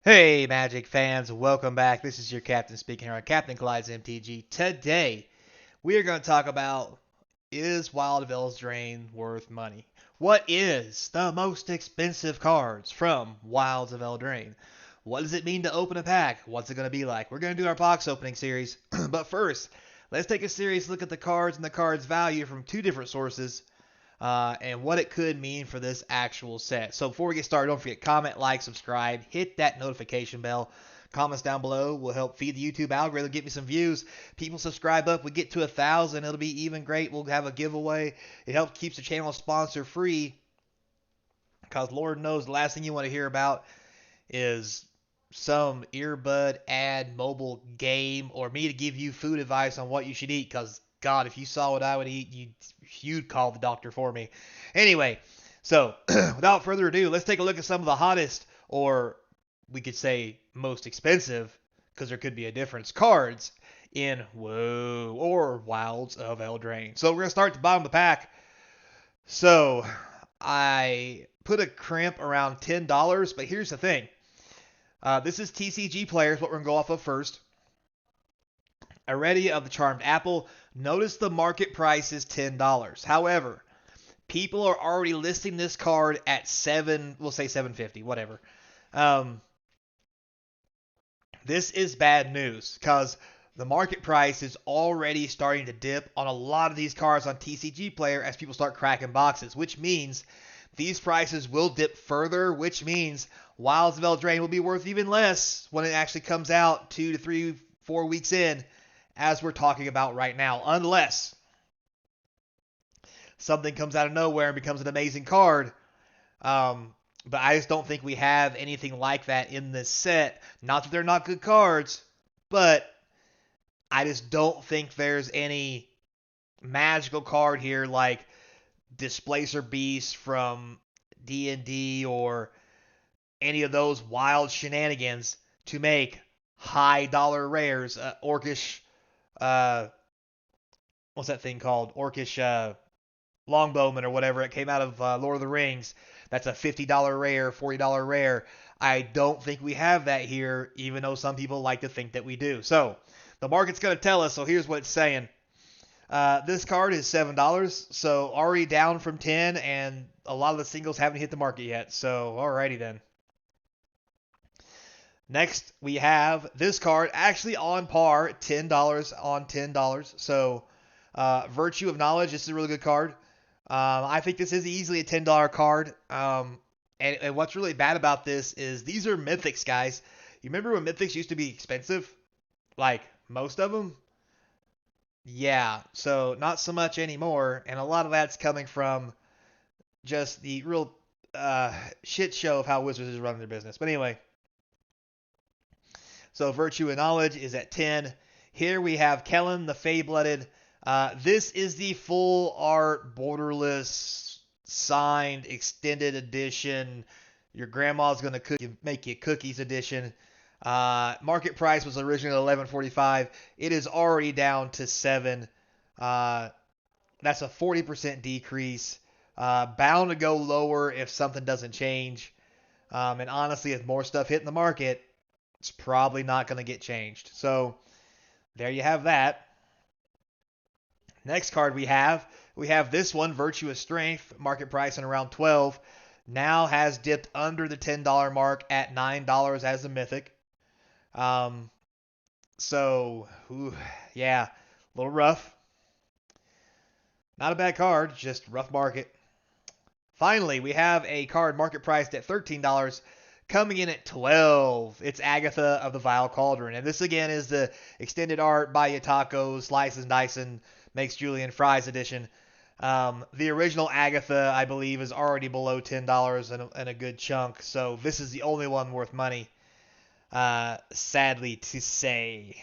Hey, Magic fans, welcome back. This is your captain speaking here on Capnclydes MTG. Today, we are going to talk about, is Wild of Eldraine worth money? What is the most expensive cards from Wilds of Eldraine? What does it mean to open a pack? What's it going to be like? We're going to do our box opening series. But first, let's take a serious look at the cards and the cards' value from two different sources and what it could mean for this actual set. So before we get started, don't forget, comment, like, subscribe, hit that notification bell. Comments down below will help feed the YouTube algorithm, get me some views. People subscribe up, we get to 1,000, it'll be even great. We'll have a giveaway. It helps keeps the channel sponsor free, because Lord knows the last thing you want to hear about is some earbud ad mobile game or me to give you food advice on what you should eat, because God, if you saw what I would eat, you'd call the doctor for me. Anyway, so without further ado, let's take a look at some of the hottest, or we could say most expensive, because there could be a difference, cards in WoW or Wilds of Eldraine. So we're going to start at the bottom of the pack. So I put a crimp around $10, but here's the thing. This is TCG players, what we're going to go off of first. Already of the Charmed Apple. Notice the market price is $10. However, people are already listing this card at we'll say $7.50, whatever. This is bad news because the market price is already starting to dip on a lot of these cards on TCG Player as people start cracking boxes, which means these prices will dip further, which means Wilds of Eldraine will be worth even less when it actually comes out 2 to 3, 4 weeks in, as we're talking about right now, unless something comes out of nowhere and becomes an amazing card. But I just don't think we have anything like that in this set. Not that they're not good cards, but I just don't think there's any magical card here like Displacer Beast from D&D or any of those wild shenanigans to make high dollar rares. Orcish, what's that thing called? Orcish Longbowman or whatever. It came out of Lord of the Rings. That's a $50 rare, $40 rare. I don't think we have that here, even though some people like to think that we do. So the market's going to tell us. So here's what it's saying. This card is $7, so already down from 10, and a lot of the singles haven't hit the market yet. So alrighty then. Next, we have this card actually on par, $10 on $10. So Virtue of Knowledge, this is a really good card. I think this is easily a $10 card. And what's really bad about this is these are mythics, guys. You remember when mythics used to be expensive? Like most of them? Yeah, so not so much anymore. And a lot of that's coming from just the real shit show of how Wizards is running their business. But anyway, so Virtue and Knowledge is at 10. Here we have Kellen, the Fey-Blooded. This is the full art, borderless, signed, extended edition. Your grandma's going to make you cookies edition. Market price was originally $11.45. It is already down to $7. That's a 40% decrease. Bound to go lower if something doesn't change. And honestly, if more stuff hit in the market, it's probably not going to get changed. So there you have that. Next card we have this one, Virtuous Strength, market price in around 12. Now has dipped under the $10 mark at $9 as a mythic. Yeah, a little rough. Not a bad card, just rough market. Finally, we have a card market priced at $13, coming in at 12. It's Agatha of the Vile Cauldron. And this again is the extended art by Yatako, Slice and Dyson, makes Julian Fry's edition. The original Agatha, I believe, is already below $10 and a good chunk. So this is the only one worth money. Sadly to say.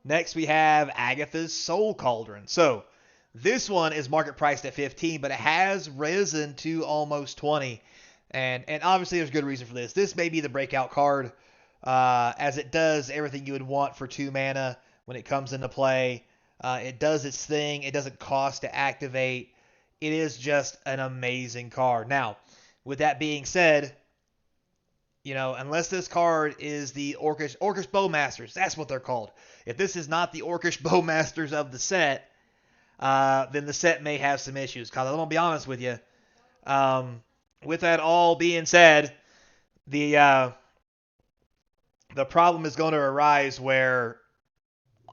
Next we have Agatha's Soul Cauldron. So this one is market priced at 15, but it has risen to almost 20. And obviously there's good reason for this. This may be the breakout card, as it does everything you would want for 2 mana when it comes into play. It does its thing. It doesn't cost to activate. It is just an amazing card. Now, with that being said, unless this card is the Orcish Bowmasters, that's what they're called. If this is not the Orcish Bowmasters of the set, then the set may have some issues. Because I'm going to be honest with you. With that all being said, the problem is going to arise where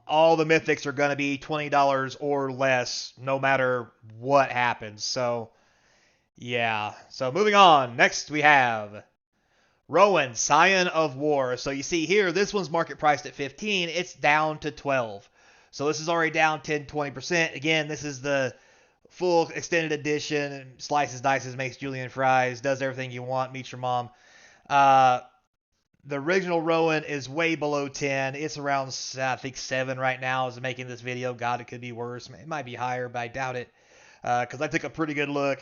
all the mythics are going to be $20 or less no matter what happens. So, yeah. So moving on. Next we have Rowan Cyan of War. So you see here, this one's market priced at 15. It's down to 12. So this is already down 10-20%. Again, this is the full extended edition. Slices, dices, makes julienne fries, does everything you want, meets your mom. The original Rowan is way below 10. It's around, I think, 7 right now as I'm making this video. God, it could be worse. It might be higher, but I doubt it because I took a pretty good look.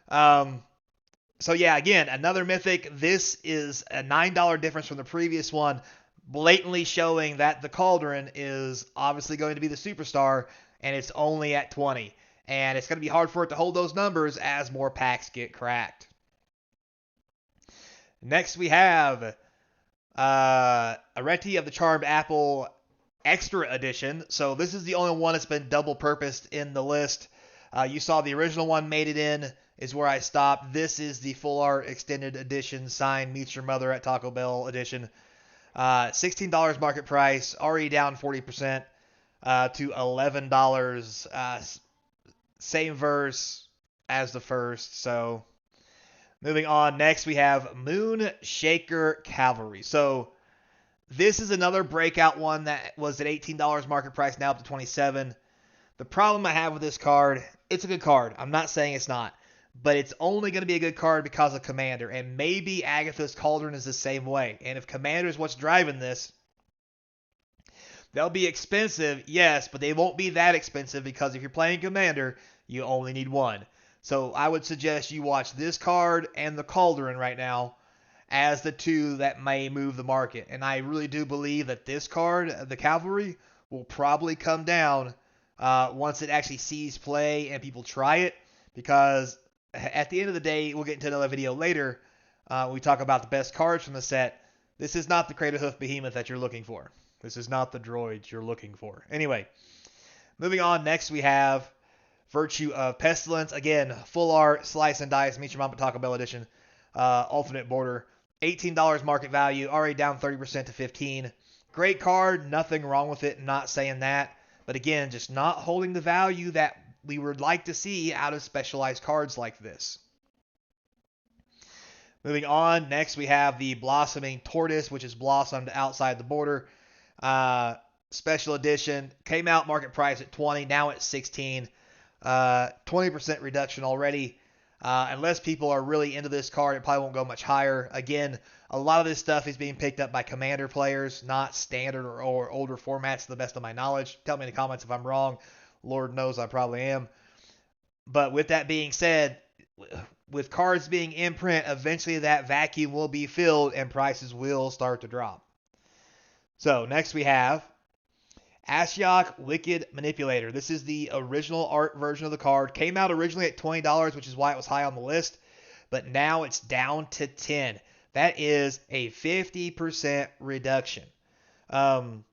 So, yeah, again, another mythic. This is a $9 difference from the previous one, blatantly showing that the Cauldron is obviously going to be the superstar, and it's only at 20. And it's going to be hard for it to hold those numbers as more packs get cracked. Next, we have Arete of the Charmed Apple Extra Edition. So this is the only one that's been double purposed in the list. You saw the original one made it in, is where I stopped. This is the full art extended edition, signed Meet Your Mother at Taco Bell edition. $16 market price, already down 40% to $11. Same verse as the first. So moving on, next we have Moon Shaker Cavalry. So this is another breakout one that was at $18 market price, now up to $27. The problem I have with this card, it's a good card. I'm not saying it's not. But it's only going to be a good card because of Commander. And maybe Agatha's Cauldron is the same way. And if Commander is what's driving this, they'll be expensive, yes, but they won't be that expensive because if you're playing Commander, you only need one. So I would suggest you watch this card and the Cauldron right now as the two that may move the market. And I really do believe that this card, the Cavalry, will probably come down once it actually sees play and people try it. Because at the end of the day, we'll get into another video later. We talk about the best cards from the set. This is not the Craterhoof Behemoth that you're looking for. This is not the droids you're looking for. Anyway, moving on. Next, we have Virtue of Pestilence. Again, full art, slice and dice, meet your mom at Taco Bell edition. Alternate border. $18 market value, already down 30% to 15. Great card, nothing wrong with it, not saying that. But again, just not holding the value that we would like to see out of specialized cards like this. Moving on, next we have the Blossoming Tortoise, which is blossomed outside the border. Special edition. Came out market price at 20, now at 16. 20% reduction already. Unless people are really into this card, it probably won't go much higher. Again, a lot of this stuff is being picked up by Commander players, not standard or older formats, to the best of my knowledge. Tell me in the comments if I'm wrong. Lord knows I probably am. But with that being said, with cards being in print, eventually that vacuum will be filled and prices will start to drop. So next we have Ashiok Wicked Manipulator. This is the original art version of the card. Came out originally at $20, which is why it was high on the list. But now it's down to 10. That is a 50% reduction. And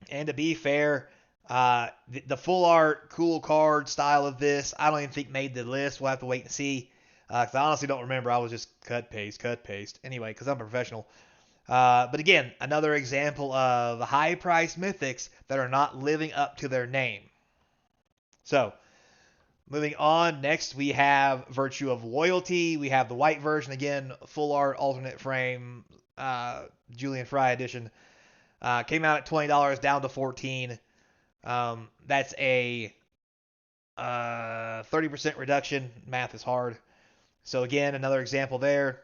to be fair, the full art cool card style of this, I don't even think made the list. We'll have to wait and see. Because I honestly don't remember. I was just cut, paste. Anyway, because I'm a professional. But again, another example of high-priced mythics that are not living up to their name. So, moving on, next we have Virtue of Loyalty. We have the white version, again, full art, alternate frame, Julienne Fry edition. Came out at $20, down to $14. That's a 30% reduction. Math is hard. So again, another example there.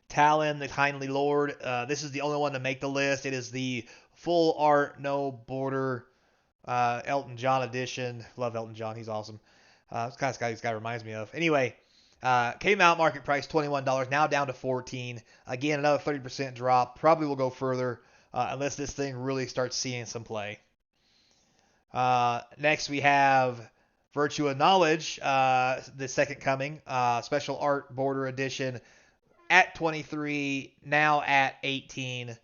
Talon, the Kindly Lord. This is the only one to make the list. It is the full art, no border, Elton John edition. Love Elton John. He's awesome. This kind of guy this guy reminds me of. Anyway, came out market price $21, now down to $14. Again, another 30% drop. Probably will go further unless this thing really starts seeing some play. Next, we have Virtue of Knowledge, the second coming, special art border edition. at 23, now at 18.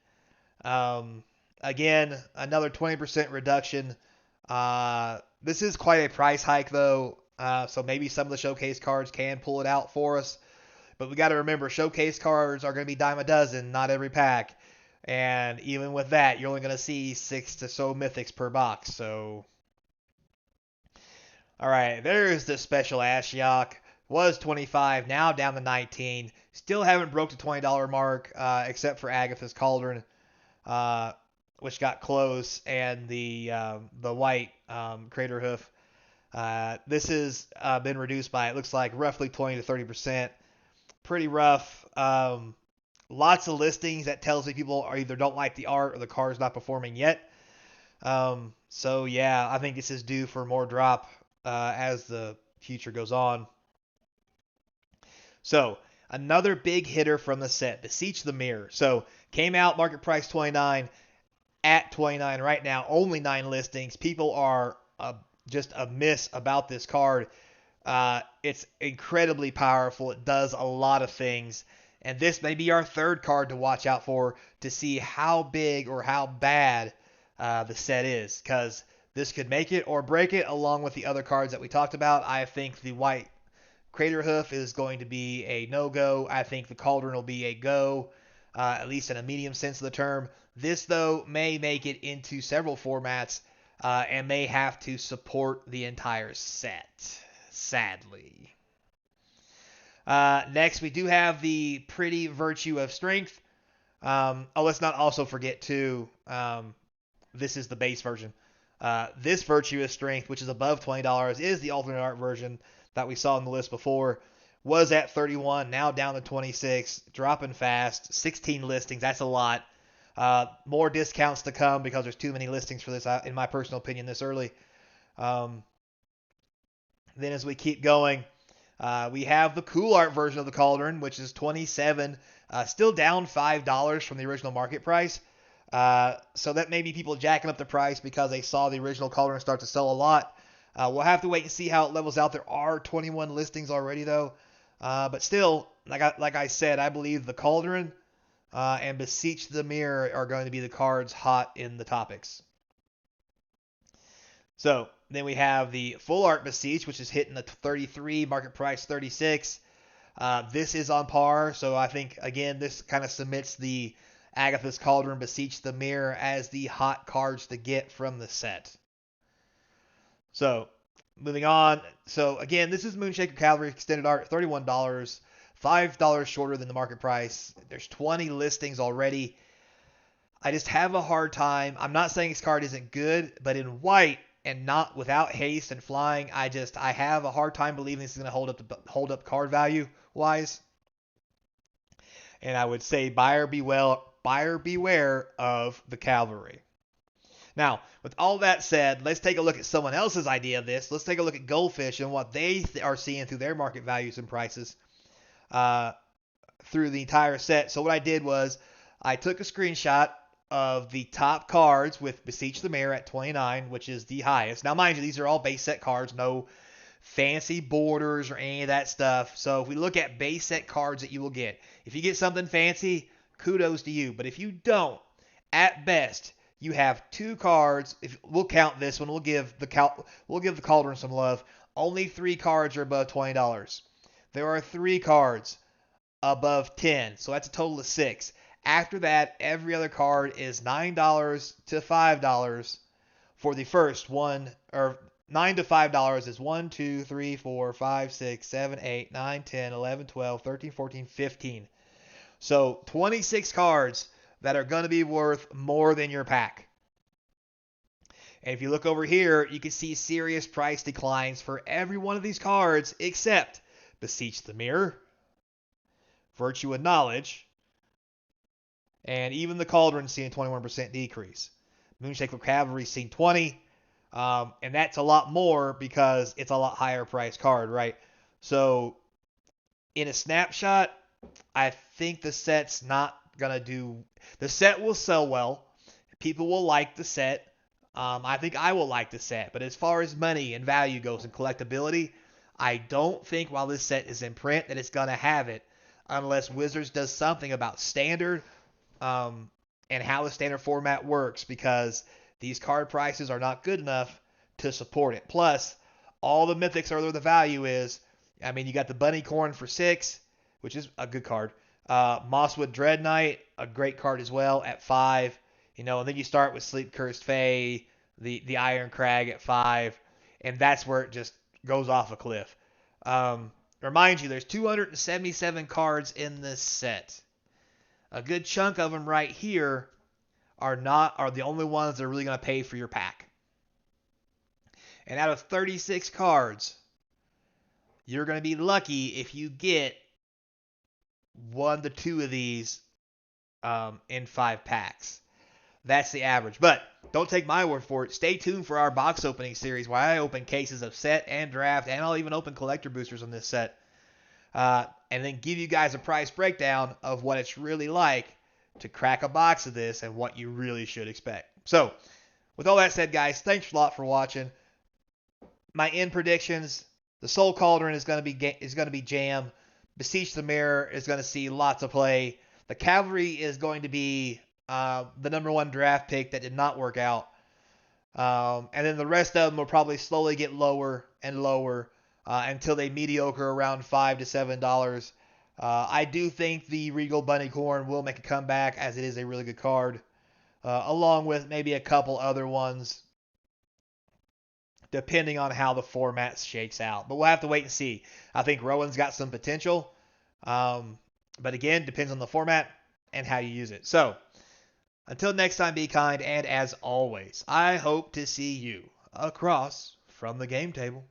Again, another 20% reduction. This is quite a price hike, though, so maybe some of the showcase cards can pull it out for us. But we got to remember, showcase cards are going to be dime a dozen, not every pack. And even with that, you're only going to see 6 to so mythics per box. So, all right, there's the special Ashiok. Was 25, now down to 19. Still haven't broke the $20 mark, except for Agatha's Cauldron, which got close, and the white Crater Hoof. This has been reduced by, it looks like, roughly 20 to 30%. Pretty rough. Lots of listings. That tells me people are either don't like the art or the card's not performing yet. So yeah, I think this is due for more drop as the future goes on. So another big hitter from the set, Beseech the Mirror. So came out market price 29, at 29 right now, only 9 listings. People are just amiss about this card. It's incredibly powerful. It does a lot of things. And this may be our third card to watch out for to see how big or how bad the set is. Because this could make it or break it along with the other cards that we talked about. I think the white Crater Hoof is going to be a no-go. I think the Cauldron will be a go, at least in a medium sense of the term. This, though, may make it into several formats and may have to support the entire set, sadly. Next, we do have the pretty Virtue of Strength. Let's not also forget, too, this is the base version. This Virtue of Strength, which is above $20, is the alternate art version that we saw on the list before. Was at 31, now down to 26, dropping fast. 16 listings, that's a lot. More discounts to come because there's too many listings for this, in my personal opinion, this early. Then as we keep going, we have the cool art version of the Cauldron, which is 27, still down $5 from the original market price. So that may be people jacking up the price because they saw the original Cauldron start to sell a lot. We'll have to wait and see how it levels out. There are 21 listings already, though. But still, like I said, I believe the Cauldron and Beseech the Mirror are going to be the cards hot in the topics. So then we have the full art Beseech, which is hitting the 33, market price 36. This is on par, so I think, again, this kind of submits the Agatha's Cauldron, Beseech the Mirror as the hot cards to get from the set. So, moving on. So, again, this is Moonshaker Cavalry Extended Art, $31, $5 shorter than the market price. There's 20 listings already. I just have a hard time. I'm not saying this card isn't good, but in white and not without haste and flying, I have a hard time believing this is going to hold up card value wise. And I would say buyer beware of the Cavalry. Now, with all that said, let's take a look at someone else's idea of this. Let's take a look at Goldfish and what they are seeing through their market values and prices through the entire set. So what I did was I took a screenshot of the top cards with Beseech the Mirror at 29, which is the highest. Now, mind you, these are all base set cards, no fancy borders or any of that stuff. So if we look at base set cards that you will get, if you get something fancy, kudos to you. But if you don't, at best, you have 2 cards. We'll count this one. We'll give the Cauldron some love. Only 3 cards are above $20. There are 3 cards above 10, so that's a total of 6. After that, every other card is $9 to $5 for the first one, or $9 to $5 is 1, 2, 3, 4, 5, 6, 7, 8, 9, 10, 11, 12, 13, 14, 15. So 26 cards that are going to be worth more than your pack. And if you look over here, you can see serious price declines for every one of these cards except Beseech the Mirror, Virtue of Knowledge, and even the Cauldron seeing a 21% decrease. Moonshaker Cavalry seeing 20, and that's a lot more because it's a lot higher price card, right? So in a snapshot, I think the set's not going to do... The set will sell well. People will like the set. I think I will like the set. But as far as money and value goes and collectability, I don't think while this set is in print that it's going to have it. unless Wizards does something about standard and how the standard format works, because these card prices are not good enough to support it. Plus, all the mythics are where the value is. I mean, you got the Bunnycorn for 6, which is a good card. Mosswood Dread Knight, a great card as well at 5. And then you start with Sleep Cursed Fae, the Iron Crag at 5, and that's where it just goes off a cliff. Remind you, there's 277 cards in this set. A good chunk of them right here are the only ones that are really going to pay for your pack. And out of 36 cards, you're going to be lucky if you get 1 to 2 of these in 5 packs. That's the average. But don't take my word for it. Stay tuned for our box opening series where I open cases of set and draft, and I'll even open collector boosters on this set. And then give you guys a price breakdown of what it's really like to crack a box of this and what you really should expect. So, with all that said, guys, thanks a lot for watching. My end predictions: the Soul Cauldron is going to be jam. Beseech the Mirror is going to see lots of play. The Cavalry is going to be the number 1 draft pick that did not work out. And then the rest of them will probably slowly get lower and lower until they mediocre around $5 to $7. I do think the Regal Bunnycorn will make a comeback, as it is a really good card, along with maybe a couple other ones, depending on how the format shakes out. But we'll have to wait and see. I think Rowan's got some potential, but again, depends on the format and how you use it. So, until next time, be kind, and as always, I hope to see you across from the game table.